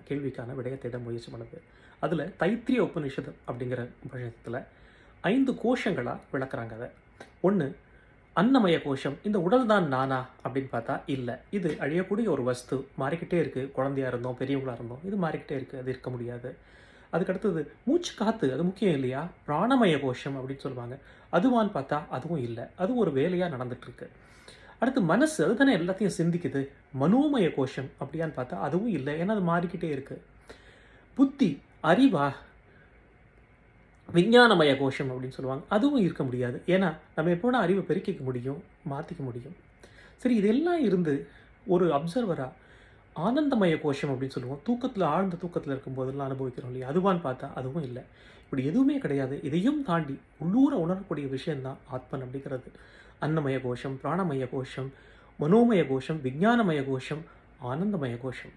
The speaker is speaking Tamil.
கேள்விக்கான விடையை தேட முயற்சி பண்ணுது. அதில் தைத்திரிய உபநிஷதம் அப்படிங்கிற உபநிஷத்தில் 5 கோஷங்களாக விளக்குறாங்க அதை. ஒன்று, அன்னமய கோஷம். இந்த உடல் தான் நானா அப்படின்னு பார்த்தா இல்லை, இது அழியக்கூடிய ஒரு வஸ்து, மாறிக்கிட்டே இருக்குது. குழந்தையா இருந்தோம், பெரியவங்களாக இருந்தோம், இது மாறிக்கிட்டே இருக்குது, அது இருக்க முடியாது. அதுக்கடுத்தது மூச்சு காற்று, அது முக்கியம் இல்லையா, பிராணமய கோஷம் அப்படின்னு சொல்லுவாங்க. அதுவான்னு பார்த்தா அதுவும் இல்லை, அது ஒரு வேலையாக நடந்துட்டுருக்கு. அடுத்து மனசு, அதுதானே எல்லாத்தையும் சிந்திக்குது, மனோமய கோஷம் அப்படியான்னு பார்த்தா அதுவும் இல்லை, ஏன்னா அது மாறிக்கிட்டே இருக்குது. புத்தி, அறிவா, விஞ்ஞானமய கோஷம் அப்படின்னு சொல்லுவாங்க, அதுவும் இருக்க முடியாது. ஏன்னா நம்ம எப்போனா அறிவை பெருக்கிக்க முடியும், மாற்றிக்க முடியும். சரி, இதெல்லாம் இருந்து ஒரு அப்சர்வராக ஆனந்தமய கோஷம் அப்படின்னு சொல்லுவோம், தூக்கத்தில் ஆழ்ந்த தூக்கத்தில் இருக்கும்போதெல்லாம் அனுபவிக்கிறோம் இல்லையா, அதுவான்னு பார்த்தா அதுவும் இல்லை. இப்படி எதுவுமே கிடையாது. இதையும் தாண்டி உள்ளூர உணரக்கூடிய விஷயந்தான் ஆத்மன் அப்படிங்கிறது. அன்னமய கோஷம், பிராணமய கோஷம், மனோமய கோஷம், விஞ்ஞானமய கோஷம், ஆனந்தமய கோஷம்.